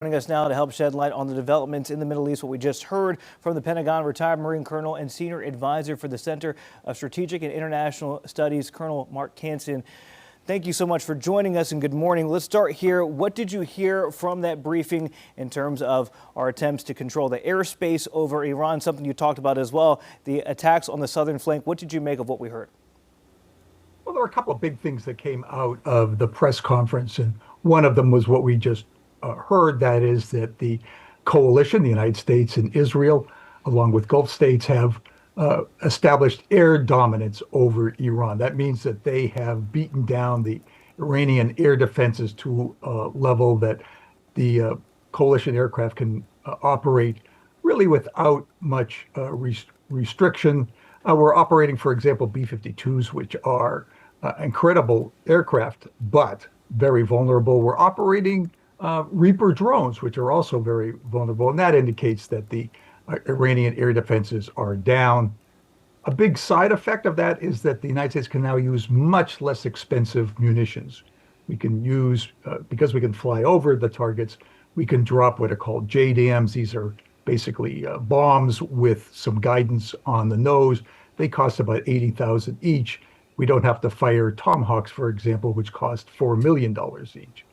Joining us now to help shed light on the developments in the Middle East, what we just heard from the Pentagon, retired Marine Colonel and Senior Advisor for the Center of Strategic and International Studies, Colonel Mark Cancian. Thank you so much for joining us and good morning. Let's start here. What did you hear from that briefing in terms of our attempts to control the airspace over Iran, something you talked about as well, the attacks on the southern flank? What did you make of what we heard? Well, there were a couple of big things that came out of the press conference, and one of them was what we just heard, that is that the coalition, the United States and Israel, along with Gulf states, have established air dominance over Iran. That means that they have beaten down the Iranian air defenses to a level that the coalition aircraft can operate really without much restriction. We're operating, for example, B-52s, which are incredible aircraft, but very vulnerable. We're operating Reaper drones, which are also very vulnerable, and that indicates that the Iranian air defenses are down. A big side effect of that is that the United States can now use much less expensive munitions. We can use, because we can fly over the targets, we can drop what are called JDAMs. These are basically bombs with some guidance on the nose. They cost about $80,000 each. We don't have to fire Tomahawks, for example, which cost $4 million each.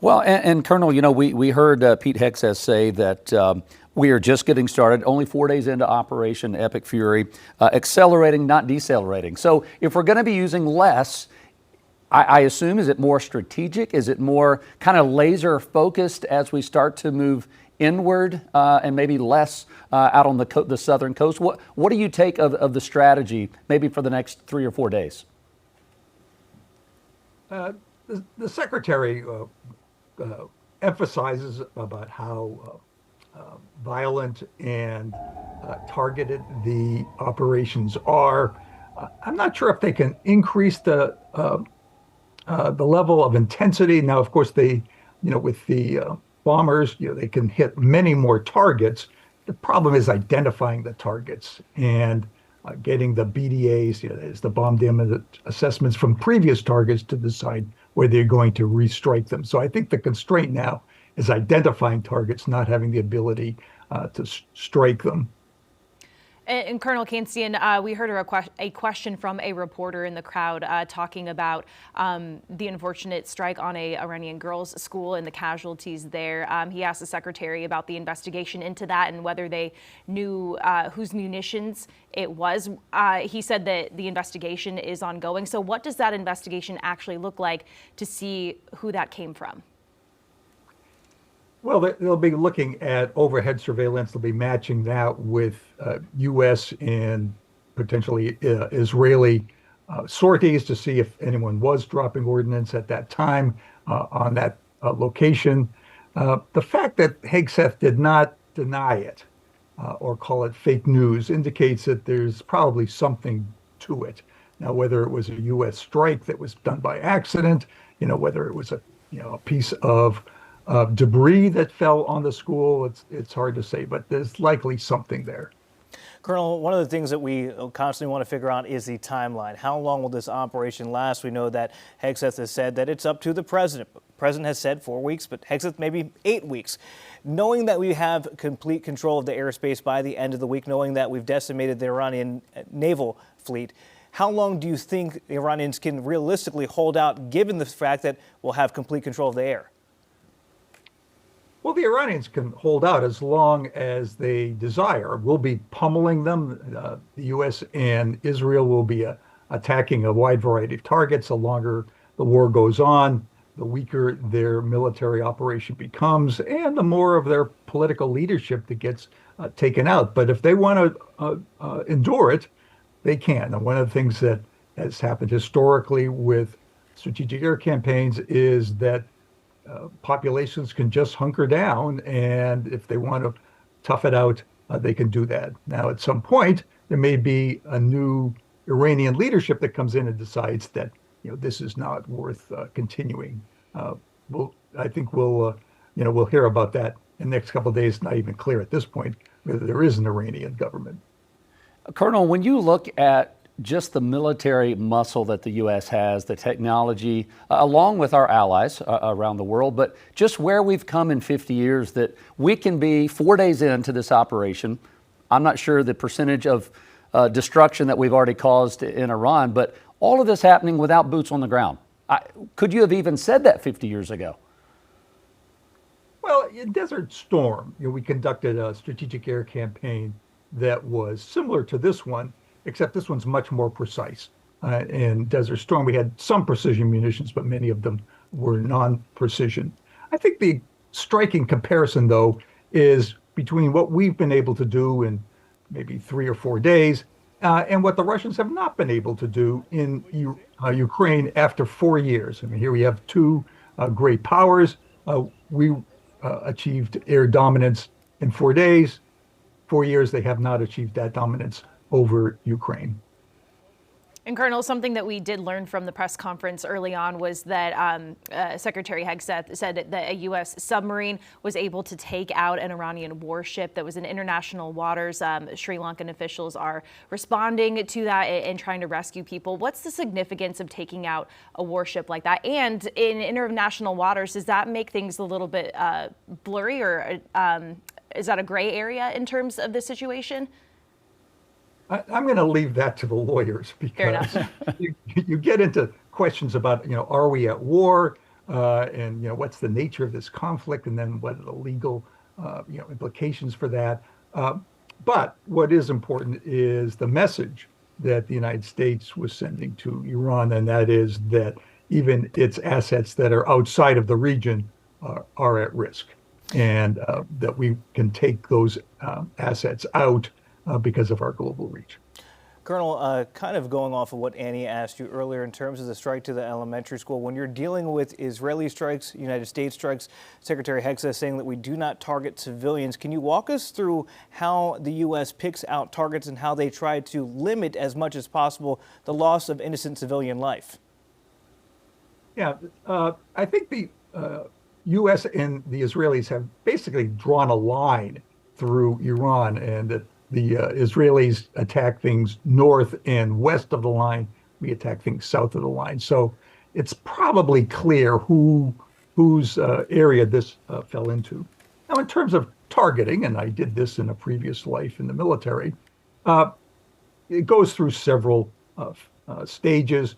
Well, and Colonel, you know, we heard Pete Hegseth say that we are just getting started, only 4 days into Operation Epic Fury, accelerating, not decelerating. So if we're going to be using less, I assume, is it more strategic? Is it more kind of laser focused as we start to move inward and maybe less out on the southern coast? What do you take of the strategy maybe for the next 3 or 4 days? The Secretary emphasizes about how violent and targeted the operations are. I'm not sure if they can increase the level of intensity. Now, of course, with the bombers, they can hit many more targets. The problem is identifying the targets and getting the BDAs, that is the bomb damage assessments from previous targets to decide whether you're going to restrike them. So I think the constraint now is identifying targets, not having the ability to strike them. And Colonel Cancian, we heard a question from a reporter in the crowd talking about the unfortunate strike on a Iranian girls' school and the casualties there. He asked the secretary about the investigation into that and whether they knew whose munitions it was. He said that the investigation is ongoing. So what does that investigation actually look like to see who that came from? Well, they'll be looking at overhead surveillance. They'll be matching that with U.S. and potentially Israeli sorties to see if anyone was dropping ordnance at that time on that location. The fact that Hegseth did not deny it or call it fake news indicates that there's probably something to it. Now, whether it was a U.S. strike that was done by accident, whether it was a piece of debris that fell on the school, it's hard to say, but there's likely something there. Colonel, one of the things that we constantly want to figure out is the timeline. How long will this operation last? We know that Hegseth has said that it's up to the president. The president has said 4 weeks, but Hegseth maybe 8 weeks. Knowing that we have complete control of the airspace by the end of the week, knowing that we've decimated the Iranian naval fleet, how long do you think the Iranians can realistically hold out, given the fact that we'll have complete control of the air? Well, the Iranians can hold out as long as they desire. We'll be pummeling them. The U.S. and Israel will be attacking a wide variety of targets. The longer the war goes on, the weaker their military operation becomes, and the more of their political leadership that gets taken out. But if they want to endure it, they can. And one of the things that has happened historically with strategic air campaigns is that populations can just hunker down, and if they want to tough it out, they can do that. Now, at some point, there may be a new Iranian leadership that comes in and decides that this is not worth continuing. I think we'll hear about that in the next couple of days. Not even clear at this point whether there is an Iranian government. Colonel, when you look at just the military muscle that the U.S. has, the technology, along with our allies around the world, but just where we've come in 50 years that we can be 4 days into this operation. I'm not sure the percentage of destruction that we've already caused in Iran, but all of this happening without boots on the ground. Could you have even said that 50 years ago? Well, in Desert Storm, we conducted a strategic air campaign that was similar to this one, except this one's much more precise. In Desert Storm, we had some precision munitions, but many of them were non-precision. I think the striking comparison, though, is between what we've been able to do in maybe 3 or 4 days and what the Russians have not been able to do in Ukraine after 4 years. I mean, here we have two great powers. We achieved air dominance in 4 days. 4 years, they have not achieved that dominance over Ukraine. And Colonel, something that we did learn from the press conference early on was that Secretary Hegseth said that a U.S. submarine was able to take out an Iranian warship that was in international waters. Sri Lankan officials are responding to that and trying to rescue people. What's the significance of taking out a warship like that? And in international waters, does that make things a little bit blurry, or is that a gray area in terms of the situation? I'm going to leave that to the lawyers, because you get into questions about, are we at war, and what's the nature of this conflict, and then what are the legal, implications for that. But what is important is the message that the United States was sending to Iran, and that is that even its assets that are outside of the region are at risk, and that we can take those assets out because of our global reach. Colonel, kind of going off of what Annie asked you earlier in terms of the strike to the elementary school, when you're dealing with Israeli strikes, United States strikes, Secretary Hegseth saying that we do not target civilians. Can you walk us through how the U.S. picks out targets and how they try to limit as much as possible the loss of innocent civilian life? Yeah, I think the U.S. and the Israelis have basically drawn a line through Iran, and that the Israelis attack things north and west of the line. We attack things south of the line. So it's probably clear whose area this fell into. Now, in terms of targeting, and I did this in a previous life in the military, it goes through several stages.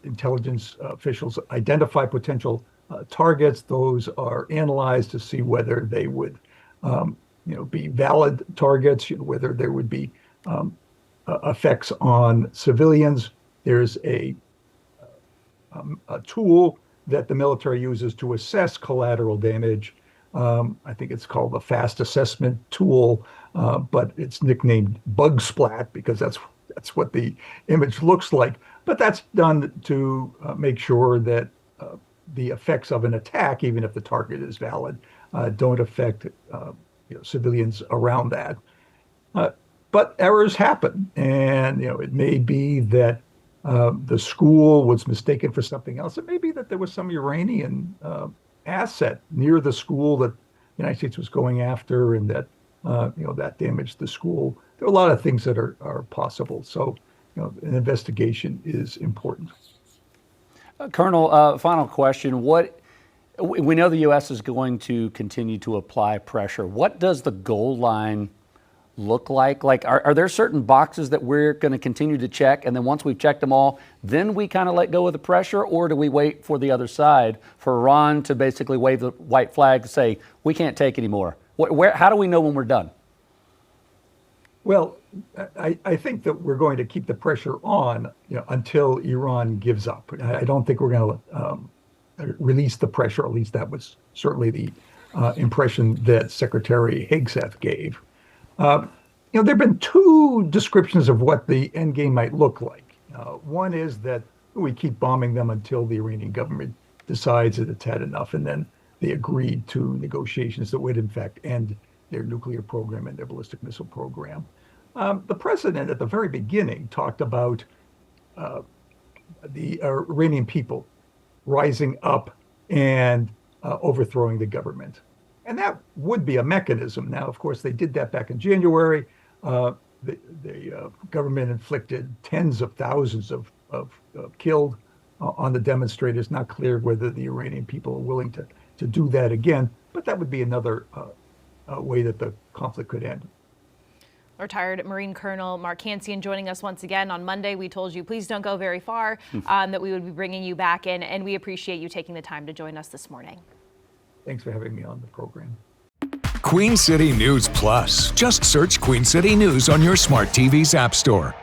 Intelligence officials identify potential targets. Those are analyzed to see whether they would be valid targets, whether there would be effects on civilians. There's a tool that the military uses to assess collateral damage. I think it's called the FAST assessment tool, but it's nicknamed Bug Splat because that's what the image looks like. But that's done to make sure that the effects of an attack, even if the target is valid, don't affect civilians around that. But errors happen, and it may be that the school was mistaken for something else. It may be that there was some Iranian asset near the school that the United States was going after, and that that damaged the school. There are a lot of things that are possible. So an investigation is important. Colonel, final question. We know the U.S. is going to continue to apply pressure. What does the goal line look like? Are there certain boxes that we're going to continue to check, and then once we've checked them all, then we kind of let go of the pressure, or do we wait for the other side, for Iran to basically wave the white flag and say, we can't take anymore? How do we know when we're done? Well, I think that we're going to keep the pressure on until Iran gives up. I don't think we're going to release the pressure. At least that was certainly the impression that Secretary Hegseth gave. There have been two descriptions of what the end game might look like. One is that we keep bombing them until the Iranian government decides that it's had enough, and then they agreed to negotiations that would, in fact, end their nuclear program and their ballistic missile program. The president at the very beginning talked about the Iranian people rising up and overthrowing the government. And that would be a mechanism. Now, of course, they did that back in January. the government inflicted tens of thousands of killed on the demonstrators. Not clear whether the Iranian people are willing to do that again, but that would be another way that the conflict could end. Retired Marine Colonel Mark Cancian joining us once again on Monday. We told you, please don't go very far, that we would be bringing you back in, and we appreciate you taking the time to join us this morning. Thanks for having me on the program. Queen City News Plus. Just search Queen City News on your smart TV's app store.